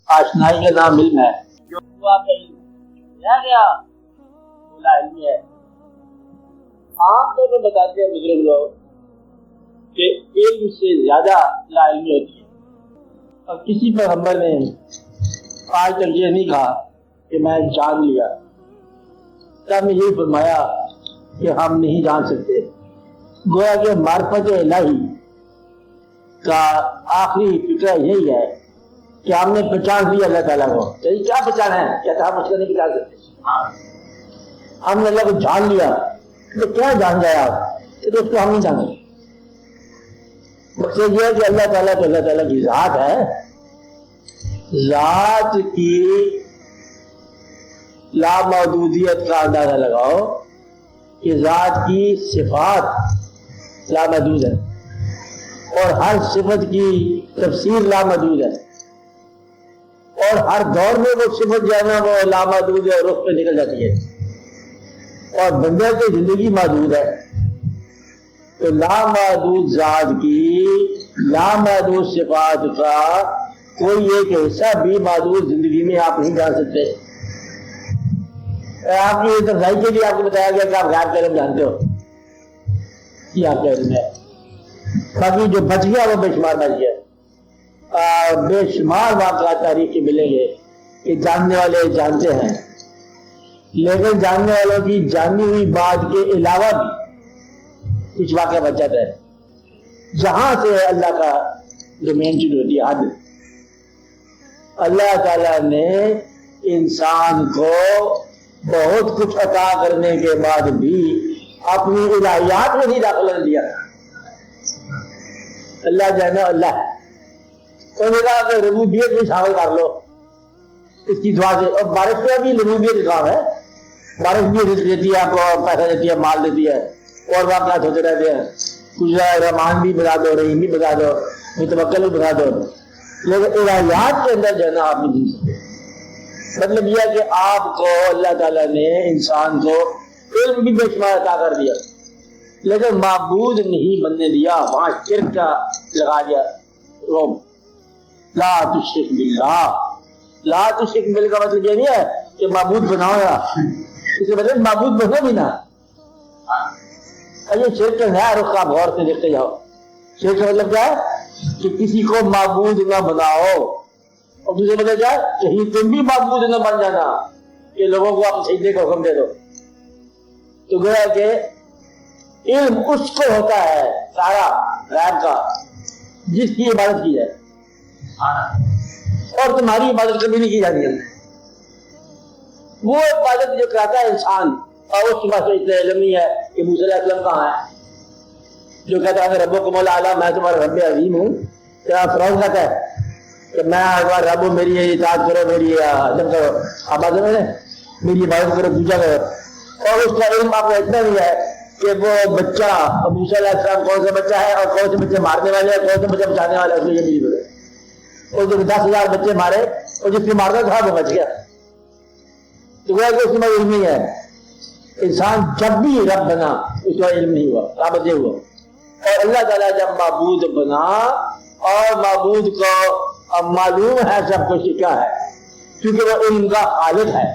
آشنائی کا نام علم ہے. جو آپ رہ گیا لا علمی ہے. عام طور پر بتاتے ہیں بزرگ لوگ کہ علم سے زیادہ لا علمی ہوتی ہے. اور کسی پیغمبر نے آج تک یہ نہیں کہا کہ میں جان لیا. سب نے یہی فرمایا کہ ہم نہیں جان سکتے. گویا کہ معرفت الہی کا آخری فکرہ یہی ہے کہ ہم نے پہچان لیا اللہ تعالیٰ کو. کیا پہچانا ہے؟ کیا ہم اس کو نہیں پہچان سکتے؟ ہم نے اللہ کو جان لیا تو کیا جان جائے آپ؟ تو اس کو ہم نہیں جانتے. مقصد یہ ہے کہ اللہ تعالیٰ تو اللہ تعالیٰ کی ذات ہے. ذات کی لامحدودیت کا اندازہ لگاؤ کہ ذات کی صفات لامحدود ہے اور ہر صفت کی تفسیر لامحدود ہے اور ہر دور میں وہ صفت جو ہے نا وہ لامحدود ہے اور رخ پہ نکل جاتی ہے اور بندہ کی زندگی محدود ہے. تو لامحدود ذات کی لامحدود صفات کا کوئی ایک حصہ بھی محدود زندگی میں آپ نہیں جان سکتے. آپ کی تفصیل کے لیے آپ کو بتایا گیا کہ آپ غیب کا علم جانتے ہو. یہ آپ کا علم ہے. باقی جو بچ گیا وہ بے شمار بچ گیا. بے شمار واقعات تاریخ کے ملیں گے کہ جاننے والے جانتے ہیں لیکن جاننے والوں کی جانی ہوئی بات کے علاوہ بھی کچھ واقعہ بچ جاتا ہے. جہاں سے اللہ کا ڈومین شروع ہوتی ہے. حد اللہ تعالیٰ نے انسان کو بہت کچھ عطا کرنے کے بعد بھی اپنی الہیات میں نہیں داخلہ دیا. اللہ جو ہے نا اللہ ہے. انہوں نے کہا کہ ربوبیت بھی شامل کر لو اس کی دعا سے. اور بارش کا بھی ربوبیت کا کام ہے. بارش بھی رزق دیتی ہے, آپ کو پیسہ دیتی ہے, مال دیتی ہے اور واقعات ہوتے رہتے ہیں. کچھ رحمان بھی بتا دو, رحیم بھی بتا دو, متوکل بھی بتا دو, لیکن الہیات کے اندر جو ہے نا آپ نہیں جی سکتے. مطلب یہ کہ آپ کو اللہ تعالیٰ نے انسان کو علم بھی بے شمار عطا کر دیا لیکن معبود نہیں بننے دیا. وہاں شرک کا لگا دیا روم. لا تشرک باللہ. لا تشرک باللہ کا مطلب یہ نہیں ہے کہ معبود بناؤ یا اس مطلب معبود بنو بھی نہ. یہ شرک کا نیا رخ آپ غور سے دیکھتے جاؤ. شرک کا مطلب کیا ہے کہ کسی کو معبود نہ بناؤ اور دوسرے مطلب کیا کہیں تم بھی معبود نہ بن جانا کہ لوگوں کو آپ سجدے کا حکم دے دو. تو گویا کہ علم اس کو ہوتا ہے سارا غیب کا جس کی عبادت کی جائے اور تمہاری عبادت کبھی نہیں کی جاتی ہے. وہ عبادت جو کراتا ہے انسان اور اس کے پاس اتنا علم نہیں ہے کہ موسیٰ علیہ السلام کہاں ہے جو کہتا ہے ربکم الاعلی, میں تمہارا رب عظیم ہوں. کیا فرعون کہتا ہے کہ میں رب میری اطاعت کرو, میری عظمت کرو, عبادت میں میری عبادت کرو, پوجا کرو. اور اس کا علم آپ کو اتنا نہیں ہے کہ وہ بچہ موسیٰ علیہ السلام کون سا بچہ ہے اور کون سے بچے مارنے والے ہیں, کون سے بچے بچانے والے ہیں, اس کو یہ نہیں پتا. اور جو 10,000 بچے مارے اور جس کو مارتا تھا وہ بچ گیا. تو وہ اس میں علم نہیں ہے. انسان جب بھی رب بنا اس کا علم نہیں ہوا, رابط یہ ہوا. اور اللہ تعالیٰ جب معبود بنا اور معبود کو معلوم ہے سب کچھ کیا ہے کیونکہ وہ علم کا خالق ہے.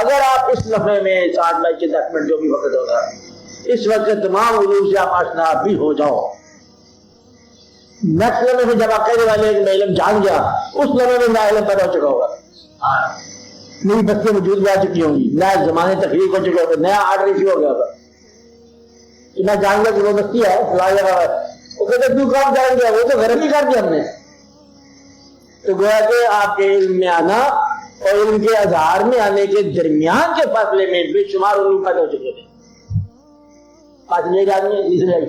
اگر آپ اس لمحے میں 7 مئی کے 10 منٹ جو بھی وقت ہوگا اس وقت تمام علوم سے آپ آشنا بھی ہو جاؤ. نیکسٹ لمحے میں جب آپ کہنے والے ہیں کہ میں علم جان گیا اس لمحے میں نیا علم پیدا ہو چکا ہوگا, نئی بستیں وجود میں آ چکی ہوں گی, نئے زمانے تخلیق ہو چکے ہوگا, نیا آرڈر ایشو ہو گیا ہوگا کہ میں جان گیا کہ وہ بستی ہے فلاں جگہ ہے. وہ کہتے کیوں کام جان گیا, وہ تو گھر ہی کر دیا ہم نے. تو گویا کہ آپ کے علم میں آنا اور علم کے اظہار میں آنے کے درمیان کے فاصلے میں بے شمار علوم پیدا ہو چکے تھے. آج لے جانے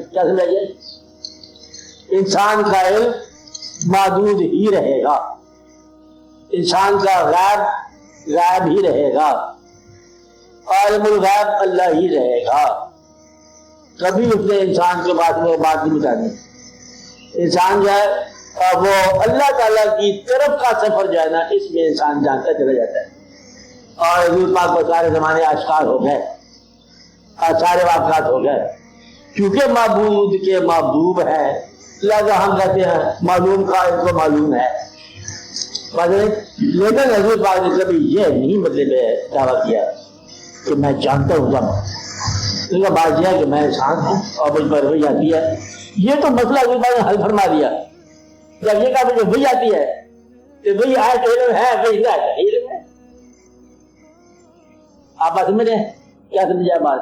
کیا سمجھائیے, انسان کا علم محدود ہی رہے گا, انسان کا غائب ہی رہے گا, عالم الغیب اللہ ہی رہے گا. کبھی اس نے انسان کے بعد میں بات نہیں بتانی. انسان جو ہے وہ اللہ تعالیٰ کی طرف کا سفر جو ہے نا اس میں انسان جانتا چلا جاتا ہے. اور حضور پاک کو سارے زمانے آشکار ہو گئے, سارے واقعات ہو گئے کیونکہ معبود کے محبوب ہے. لہذا ہم کہتے ہیں معلوم کا ان کو معلوم ہے. لیکن حضور پاک نے کبھی یہ نہیں مطلب دعویٰ کیا کہ میں جانتا ہوں جب ان کا بات یہ ہے کہ میں انسان ہوں اور مجھ پر وہی آتی ہے. یہ تو مسئلہ حضور پاک نے حل فرما دیا. جب یہ کہا مجھے وہی آتی ہے تو وہی آئے تو علم ہے, وہی نہ ہے علم ہے. آپ بات سمجھ رہے ہیں کیا سمجھا بات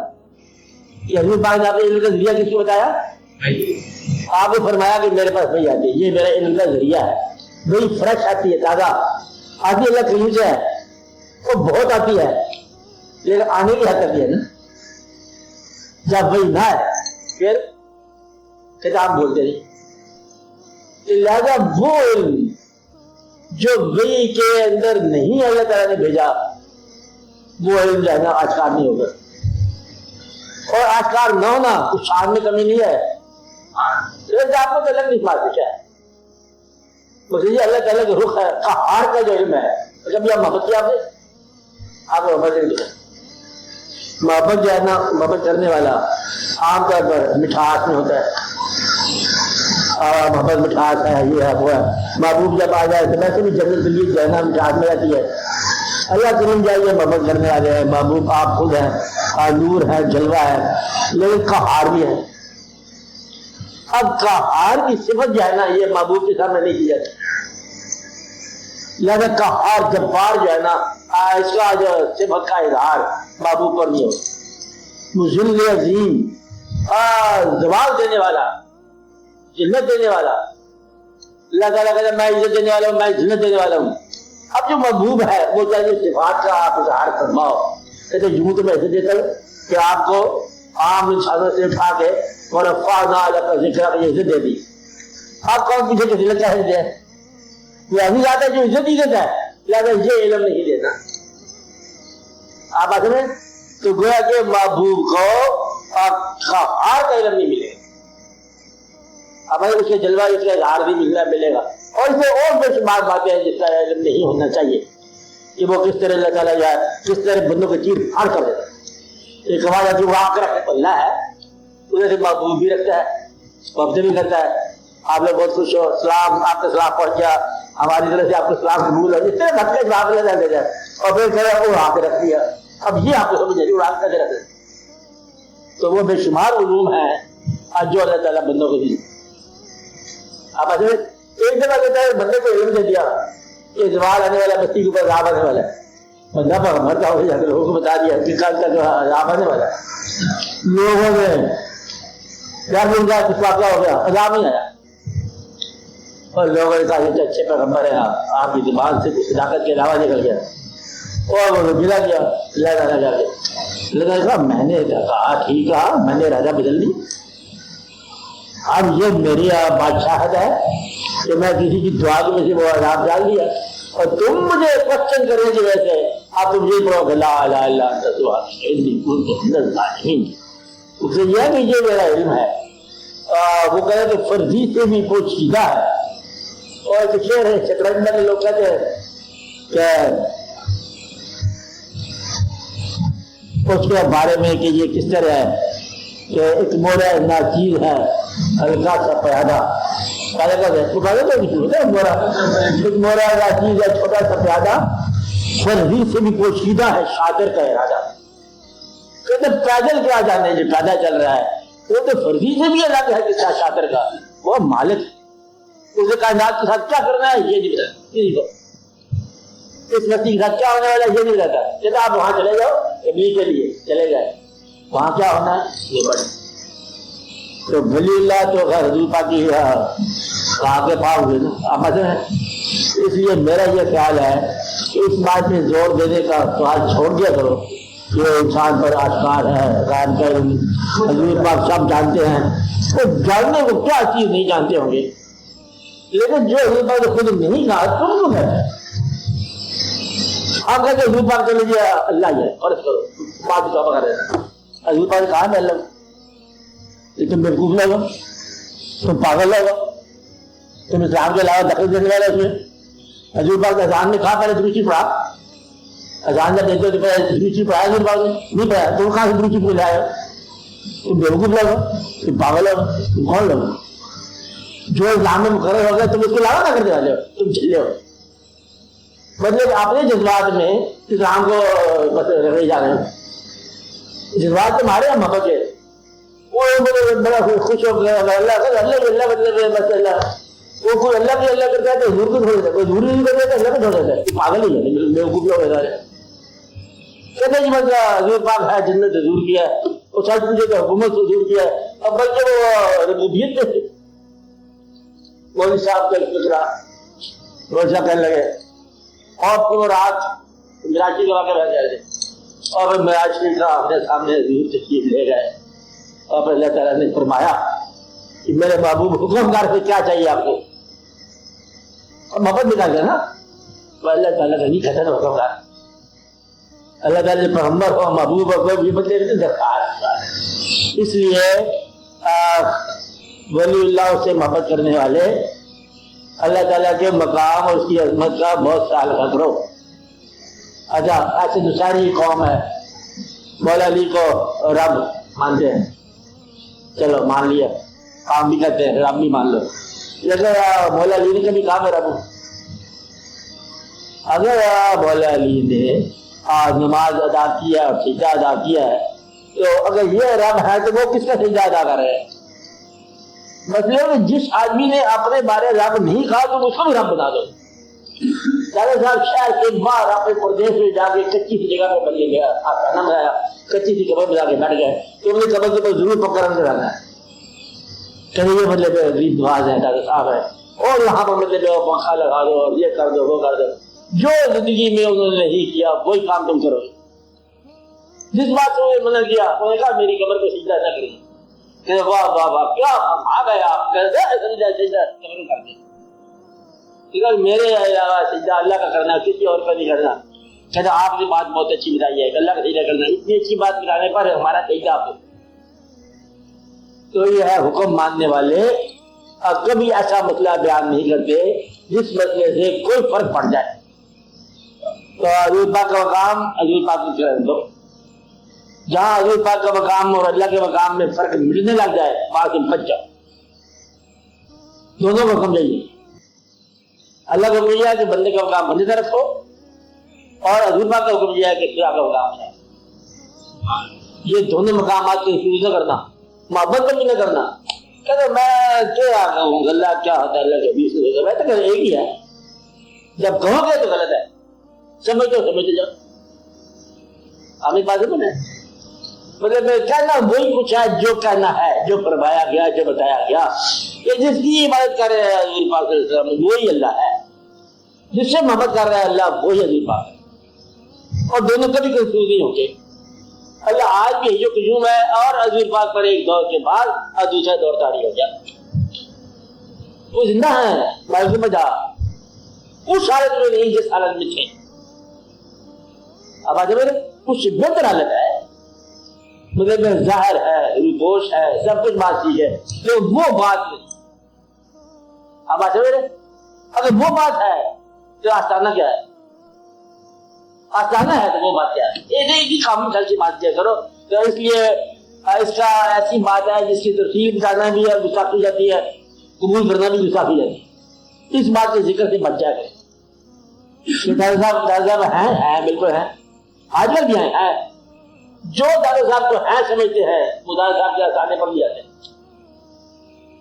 کہ حضور پاک نے آپ نے علم کا ذریعہ کس کو بتایا؟ آپ نے فرمایا کہ میرے پاس وہی آتی ہے, یہ میرا علم کا ذریعہ ہے. وہی فریش آتی ہے, تازہ آتی اللہ کریم سے ہے, وہ بہت آتی ہے لیکن آنے کی حد تک ہے نا. جب وہی نہ ہے پھر کتاب بولتے نہیں. لہذا وہ علم جو وہی کے اندر نہیں اللہ تعالیٰ نے بھیجا وہ علم جو ہے نا آشکار نہیں ہوگا. اور آشکار نہ ہونا کچھ شان میں کمی نہیں ہے. آپ کو تو الگ نہیں پاتے کیا ہے یہ اللہ تعالیٰ کے رخ ہے قہار کا جو علم ہے. جب یہ محبت کیا آپ محبت نہیں دکھا. محبت جو ہے نا محبت کرنے والا عام طور پر مٹھاس میں ہوتا ہے. محبت مٹھاس ہے, یہ ہے وہ ہے. محبوب جب آ جائے تو ویسے بھی جنت کے لیے جو ہے نا مٹھاس میں رہتی ہے. اللہ کریم جائیے محبت کرنے والے ہیں. محبوب آپ خود ہیں, نور ہے, جلوہ ہے, لیکن قہار بھی ہے. اب قہار کی صفت جو ہے نا یہ محبوب کے سامنے نہیں کی جاتی. لہذا قہار جبار جو ہے نا اس کا جو صفت کا اظہار محبوب پر نہیں ہو. ذل عظیم, زوال دینے والا, جنت دینے والا. اللہ تعالیٰ کہتا ہے میں عزت دینے والا ہوں, میں جنت دینے والا ہوں. اب جو محبوب ہے وہ چاہیے صفات کا آپ اظہار فرماؤ. کہتے یوں تو میں ایسے دیتا ہوں کہ آپ کو عام انسانوں سے اٹھا کے اور افاظ کا ذکر یہ عزت دے دی. آپ کون پیچھے کسی لگتا ہے دے یہ ابھی آتا ہے جو عزت ہی دیتا ہے. لہٰذا یہ علم نہیں دینا. آپ آتے ہیں تو گویا کہ محبوب کو قہار کا علم نہیں ملے گا. اب اس کے جلوہ اس کا اظہار بھی ملے گا. اور اس سے اور بے شمار باتیں ہیں جس کا علم نہیں ہونا چاہیے کہ وہ کس طرح اللہ تعالیٰ جائے کس طرح بندوں کو چیر پھاڑ کر دیتا ہے. ایک ہمارا جو وہاں کر رکھے اللہ ہے ادھر سے محبوب بھی رکھتا ہے, وقت بھی کرتا ہے. آپ لوگ بہت خوش ہو, سلام آپ کا سلام پہنچ گیا, ہماری طرف سے آپ کو سلام قبول ہو, اس طرح بھٹکے جواب لے جاتے جائے اور پھر کہہ رہا وہ وہاں پہ رکھ دیا. اب یہ آپ کو سمجھ نہیں اڑا کر رکھ دیں. تو وہ بے شمار علوم ہیں جو اللہ تعالیٰ بندوں کو دی. اب ایک دفعہ کہتا ہے بندے کو علم دے دیا کہ زوال آنے والا بستی کے اوپر عذاب آنے والا ہے. بندہ پر مرتا ہو جا کر لوگوں کو بتا دیا کہ کل تک عذاب آنے والا ہے. لوگوں نے کیا مل گیا, کس واقعہ ہو گیا, عذاب نہیں آیا. اور لوگوں نے کہا یہ اچھے پیغمبر ہیں, آپ کی زبان سے کچھ صداقت کے علاوہ نکل گیا. اور وہ گلا گیا لہذا جا کے لیکن کہا میں نے کہا ٹھیک ہے میں نے راجہ بدل دی. اب یہ میری بادشاہت ہے کہ میں کسی کی دعا کی وجہ سے وہ عذاب ڈال دیا اور تم مجھے کوشچن کرنے کی وجہ سے اب تم یہ پڑھو کہ لا الہ الا انت سبحانک کنت من الظالمین. اس سے یہ کہ یہ میرا علم ہے. وہ کہہ رہے کہ فرضی سے بھی پوشیدہ ہے. اور ایک شعر ہے شطرنج میں لوگ کہتے ہیں کہ اس کے بارے میں کہ یہ کس طرح ہے کہ ایک مورا ناچیز ہے ہلکا سا پیادہ. مورا ناچیز ہے چھوٹا سا پیادہ, فرضی سے بھی پوشیدہ ہے شاطر کا ارادہ. کہتے پیدل کیا جانے جو پیدا چل رہا ہے وہ تو فرضی سے بھی الگ ہے کس شاطر کا. وہ مالک اسے کائنات کے ساتھ کیا کرنا ہے یہ نہیں پتا, اس مستی کے ساتھ کیا ہونے والا یہ نہیں رہتا. کہتا آپ وہاں چلے جاؤ کبھی کے لیے چلے گئے, وہاں کیا ہونا ہے یہ بڑھ. تو بلی اللہ تو حضور پاکی کہاں کے پاس ہوئے نا. اس لیے میرا یہ خیال ہے کہ اس بات میں زور دینے کا سوال چھوڑ دیا کرو کہ انسان پر آشکار ہے غائب کا علم حضور پاک سب جانتے ہیں. تو جاننے کو کیا چیز نہیں جانتے ہوں گے, لیکن جو حضور پاک نے خود نہیں کہا تم کیوں کہتے ہیں. آپ کہتے ہیں حضور پاک چلے جائے اللہ ہی ہے اور اس کو بات کا پکڑ رہے حضور پاک نے کہا میں اللہ. تم بیوقوف لوگو, تم پاگل لوگو, تم اسلام کے علاوہ دخل دینے والے اس میں. حضور پاک اذان میں کہا پہلے دروشی پڑھا, اذان جب دیتے تو پہلے دروشی پڑھایا حضور پاک نے نہیں پڑھایا. تم کہاں سے دروشی کو لائے ہو, تم بیوقوف لوگو, تم پاگل ہو, تم کون لوگ جو اسلام میں مقرر ہو گئے تم اس کو علاوہ نہ کرنے والے ہو, تم چلے ہو. مطلب اپنے جذبات میں اسلام کو بس رکھے جا رہے ہیں، جذبات تمہارے ہم محبت ہے، وہ بڑا خوش ہو گیا اللہ اللہ مطلب بس اللہ، وہ کوئی اللہ بھی اللہ کرتا ہے تو حضور کو چھوڑ دیتا ہے، کوئی حضور نہیں کرتا ہے اللہ کو چھوڑ دیتا ہے، پاگل ہی ہے، بیوقوف لوگ ہے سارے۔ کہتے ہیں جی بس حضور پاک ہے، جنت حضور کیا ہے، وہ سچ پوچھے کہ حکومت حضور کیا ہے، اب بلکہ وہ ربوبیت پہ مولوی صاحب کا فکرہ روزہ کہنے لگے اور پورا رات مراجی کے واقعہ رہ جائے اور پھر معراج شریف کا اپنے سامنے حضور تشریف لے گئے اور پھر اللہ تعالیٰ نے فرمایا کہ میرے محبوب حکمدار سے کیا چاہیے آپ کو، اور محبت نکال گیا نا، تو اللہ تعالیٰ کا نہیں کہتا نا حکمدار، اللہ تعالیٰ نے پیغمبر ہو محبوب ہو کوئی بدلے نہیں درخواست، اس لیے ولی اللہ سے محبت کرنے والے اللہ تعالیٰ کے مقام اور اس کی عظمت کا بہت سال کرو۔ اچھا ایسے دوسری قوم ہے مولا علی کو رب مانتے ہیں، چلو مان لیا، کام بھی کرتے ہیں، رب بھی مان لو، لیکن مولا علی نے کبھی کہا ہے رب؟ اگر مولا علی نے نماز ادا کیا اور سجدہ ادا کیا ہے تو اگر یہ رب ہے تو وہ کس کا سجدہ ادا کر رہے ہیں؟ مطلب جس آدمی نے اپنے بارے رب نہیں کہا تو اس کو بھی رب بنا دو۔ دادا صاحب شہر کے باہر اپنے پردیش میں جا کے کچی سی جگہ پہ بندے گیا، کھانا بنایا، کچی سی قبر میں جا کے بیٹھ گئے تو اپنی قبر کے پاس ضرور پکڑ کر آنا ہے، کہ یہ مطلب غریب نواز ہے دادا صاحب ہے، اور یہاں پر مطلب پنکھا لگا دو اور یہ کر دو وہ کر دو، جو زندگی میں انہوں نے نہیں کیا وہی کام تم کرو۔ جس بات سے منع کیا انہوں نے کہا میری قبر پہ سجدہ نہ کریں، کہ واہ واہ واہ کیا آ گیا آپ سجدہ قبر کر دیں، میرے علاوہ سجدہ اللہ کا کرنا کسی اور کا نہیں کرنا، کہتا آپ نے بات بہت اچھی بتائی ہے کہ اللہ کا سجدہ کرنا، اتنی اچھی بات بتانے پر ہمارا سجدہ آپ کو۔ تو یہ ہے حکم ماننے والے کبھی ایسا مسئلہ بیان نہیں کرتے جس مسئلے سے کوئی فرق پڑ جائے، تو حضور پاک کا مقام حضور پاک کی طرح دو، جہاں حضور پاک کا مقام اور اللہ کے مقام میں فرق ملنے لگ جائے وہاں سے بچ جاؤ، دونوں کو حکم چاہیے، اللہ کا حکم یہ ہے کہ بندے کا مقام بندے طرف ہو اور حضور پاک کا حکم یہ ہے کہ خدا کا مقام ہے، یہ دونوں مقامات کو حفظ نہ کرنا، محبت کو بھی نہ کرنا، کہتے میں کیا کہوں اللہ کیا ہوتا ہے اللہ کے بیچ میں، میں تو کہ ایک ہی ہے، جب کہو گے تو غلط ہے، سمجھتے جاؤ، ہمیں بات ہے نا، مطلب کہنا وہی کچھ ہے جو کہنا ہے، جو فرمایا گیا، جو بتایا گیا، کہ جس کی عبادت کر رہے ہیں حضور پاک صلی اللہ علیہ وسلم وہی اللہ ہے، جس سے محبت کر رہا ہے اللہ وہی حضور پاک ہے، اور دونوں کبھی کنفیوز نہیں ہوتے۔ اللہ آج بھی جو قیوم ہے اور حضور پاک پر ایک دور کے بعد اور دوسرا دور طاری ہو جائے، وہ زندہ ہے معلوم میں جا اس حالت میں نہیں جس حالت میں تھے، اب آج میرے کچھ بہتر حالت ہے، مطلب ظاہر ہے، روپوش ہے، سب کچھ بات چیز ہے، تو وہ بات نہیں، اب آج میرے اگر وہ بات ہے تو آستانہ کیا ہے؟ آستانہ ہے تو وہ بات کیا ہے؟ ایک ہی کام چل کی بات کیا کرو، تو اس لیے اس کا ایسی بات ہے جس کی تفصیل بتانا بھی ہے گستاخی جاتی ہے، قبول کرنا بھی گستاخی جاتی ہے، اس بات کے ذکر سے بچ جائے گا۔ دادا صاحب ہیں بالکل ہیں، آج کل بھی ہیں، جو دادا صاحب کو ہیں سمجھتے ہیں وہ دادا صاحب کے آسانے پر بھی جاتے ہیں،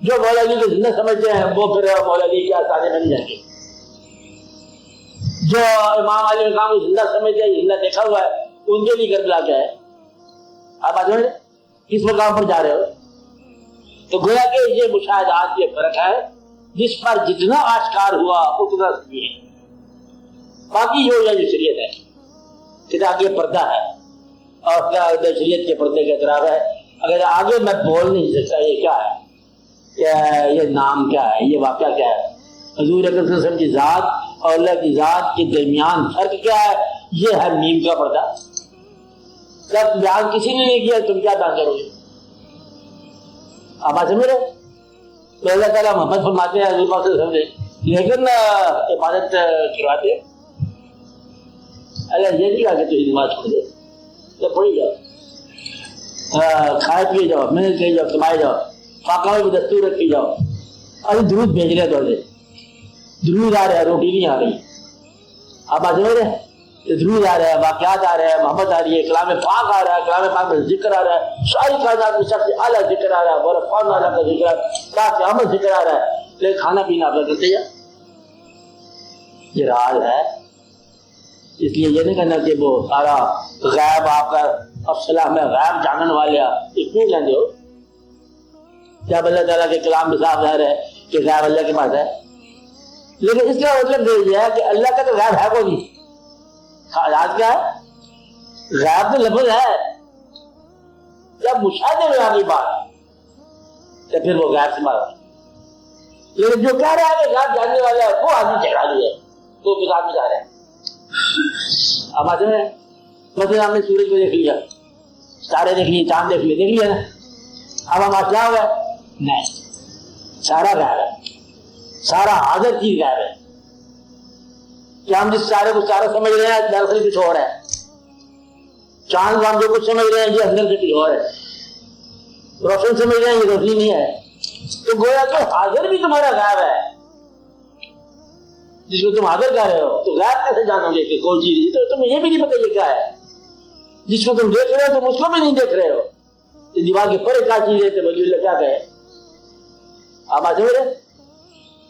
جو مولا علی کو زندہ سمجھتے ہیں وہ پھر مولا علی کے آسانے پر نہیں جائیں گے، جو امام علی مقام کو زندہ سمجھتے ہیں زندہ دیکھا ہوا ہے ان کے لیے کربلا کیا ہے؟ آپ آج کس مقام پر جا رہے ہو؟ تو گویا کہ یہ مشاہدات یہ فرق ہے جس پر جتنا آشکار ہوا اتنا صحیح ہے، باقی جو شریعت ہے کہ آگے پردہ ہے اور شریعت کے پردے کا اعتراف ہے، اگر آگے میں بول نہیں سکتا یہ کیا ہے، یہ نام کیا ہے، یہ واقعہ کیا ہے، حضور اکرم صلی اللہ علیہ وسلم کی ذات اور اللہ کی ذات کے درمیان فرق کیا ہے، یہ ہے نیم کا پردہ، جب بیان کسی نے نہیں کیا تم کیا بیان کرو گے؟ آپ آج سمجھ رہے تو اللہ تعالیٰ محبت فرماتے ہیں حضور پاک صلی اللہ علیہ وسلم، لیکن عبادت کرواتے اللہ یہ نہیں کہا کہ تجھے نماز چھوڑ دے، تو پڑھی جاؤ، کھائے پیے جاؤ، محنت کری جاؤ، کمائے جاؤ، فاقہ میں دستور رکھی جاؤ، ابھی درود بھیج رہے تو درود آ رہا ہے، روٹی نہیں آ رہی، آپ بات سمجھ رہے ہیں؟ درود آ رہا ہے، واقعات آ رہا ہے، محبت آ رہی ہے، کلام پاک آ رہا ہے، کلام پاک میں ذکر آ رہا ہے، ساری کائنات میں سب سے اعلیٰ ذکر آ رہا ہے، ورفعنا لک ذکرک، تا قیامت ذکر آ رہا ہے، لیکن کھانا پینا آپ کرتے ہیں، یہ راز ہے۔ اس لیے یہ نہیں کہنا کہ وہ سارا غیب آپ کا افصلہ میں غیب جانن والے اس کیوں کہتے ہو؟ جب اللہ تعالیٰ کے کلام میں صاف ظاہر ہے کہ غیب اللہ کے پاس ہے، لیکن اس کا مطلب یہ ہے کہ اللہ کا تو غیب ہے کوئی نہیں۔ آج کیا ہے؟ غیب تو لفظ ہے، جب مشاہدے میں آگی بات تو پھر وہ غیب سے مارا، لیکن جو کہہ رہا ہے کہ غیب جاننے والا ہے وہ آدمی جھگڑا لیا ہے، وہ بزاد میں جا رہا ہے۔ اب آتے ہیں مثلا ہم نے سورج کو دیکھ لیا، ستارے دیکھ لیے، چاند دیکھ لیا نا، اب ہم آج کیا ہوا ہے؟ نہیں، سارا غیب ہے، سارا حاضر چیز غیب ہے۔ کہ ہم جس سارے کو سارا سمجھ رہے ہیں دراصل کچھ اور ہے، چاند کو ہم جو کچھ سمجھ رہے ہیں یہ اندر سے کچھ اور ہے، روشن سمجھ رہے ہیں یہ روشنی نہیں ہے، تو گویا کہ حاضر بھی تمہارا غیب ہے، جس کو تم حاضر کہہ رہے ہو، تو غیب کیسے جانو گے کہ کوئی چیز؟ تو تمہیں یہ بھی نہیں پتا یہ کیا ہے، جس کو تم دیکھ رہے ہو تم اس کو بھی نہیں دیکھ رہے ہو، تو دیوار کے پرے کیا چیز ہے؟ تو ولی اللہ کیا کہے؟ آپ آتے ہو رہے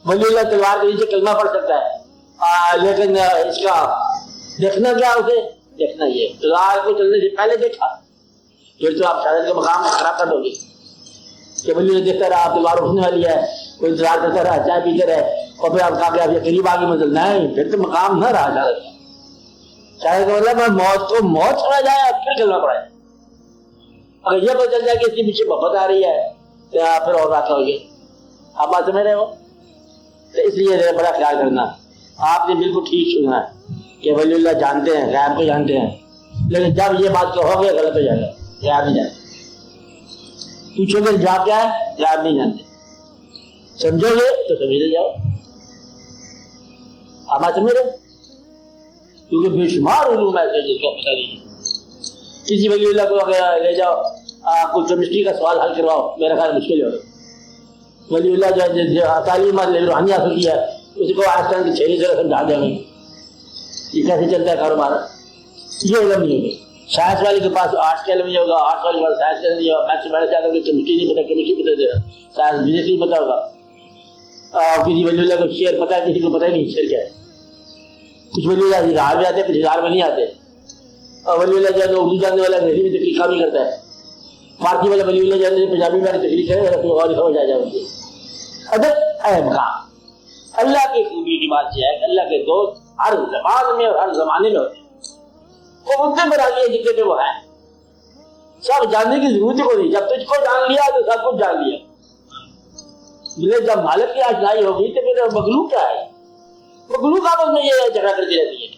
ولی اللہ تلوار کے نیچے کلمہ پڑھ سکتا ہے، لیکن اس کا دیکھنا کیا؟ اسے دیکھنا یہ تلوار کو چلنے سے پہلے دیکھا، پھر تو آپ شاید کے مقام خراب کر دو گے کہ ولی اللہ دیکھتا رہا تلوار اٹھنے والی ہے، کوئی انتظار کرتا رہا، چائے پیتے رہے، اور پھر آپ کہا کہ آپ یہ قریب آگے منزل نہیں، پھر تو مقام نہ رہا شاید کا مطلب موت کو موت چھوڑا جائے پھر چلنا پڑے۔ اگر یہ پتہ چل جائے کہ اس کے پیچھے محبت آ رہی ہے تو پھر اور واقع ہوگی۔ آپ بات سمجھ رہے ہو؟ تو اس لیے بڑا خیال کرنا، آپ نے بالکل ٹھیک سنا ہے کہ ولی اللہ جانتے ہیں، غیب کو جانتے ہیں، لیکن جب یہ بات کہو گے غلط ہو جائے گا، غیب نہیں جانتے، پوچھو گے جواب کیا ہے؟ غیب نہیں جانتے، سمجھو گے تو سمجھ جاؤ۔ آپ بات سمجھ رہے؟ کیونکہ بے شمار علوم ایسے جس کو پتہ نہیں ہے۔ کسی ولی اللہ کو اگر لے جاؤ کوئی کیمسٹری کا سوال حل کرواؤ، میرا خیال مشکل ہوگا۔ ولی اللہ جو تعلیم روحانی حاصل کیا ہے اس کو آج کل کی چھوٹی طرح سمجھا دیں گے یہ کیسے چلتا ہے کاروبار، یہ علم نہیں ہوگا۔ سائنس والے کے پاس آرٹس کا علم نہیں ہوگا، آرٹس والے کے پاس سائنس کا علم نہیں ہوگا، میتھس والے سے کیمسٹری نہیں پتا، کیمسٹری پتہ دے گا، سائنس بزنس نہیں پتا ہوگا، کسی ولی اللہ کو شیئر پتا ہے، کسی کو پتہ ہی نہیں شیئر کیا ہے۔ کچھ ولی اللہ ہزار میں آتے، کچھ ہزار میں نہیں آتے، اور ولی اللہ جو ہے اردو جاننے والا انگریزی میں تقریر کام ہی کرتا ہے، فارسی والا ولی اللہ جاننے پنجابی میں تقریر کرے تو اور سمجھ آ جائے مجھے۔ ادب اے مقام اللہ کی خوبی کی بات یہ ہے کہ اللہ کے دوست ہر زبان میں اور ہر زمانے میں ہوتے ہیں، وہ مدے پر آگے جتنے پہ وہ ہے، سب جاننے کی ضرورت کو نہیں، جب تجھ کو جان لیا تو سب کچھ جان لیا، جب مالک کی آشنائی ہوگی تو پھر مخلوق کیا ہے؟ مخلوق آپس میں یہ جھگڑا کرتی رہتی ہے،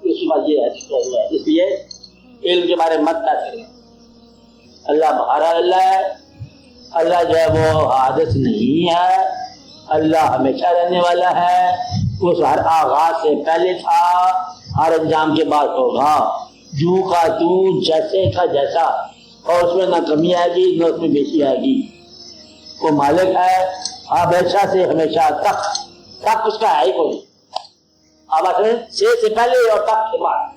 اس کی بات یہ ہے۔ اس لیے علم کے بارے میں مت بات کریں، اللہ بہارا اللہ ہے، اللہ جو ہے وہ حادث نہیں ہے، اللہ ہمیشہ رہنے والا ہے، اس ہر آغاز سے پہلے تھا، ہر انجام کے بعد ہوگا، جو کا تو جیسے کا جیسا، اور اس میں نہ کمی آئے گی نہ اس میں بیشی آئے گی، وہ مالک ہے ہمیشہ سے ہمیشہ تک اس کا ہے ہی کوئی، آواز سے پہلے اور تک کے بعد۔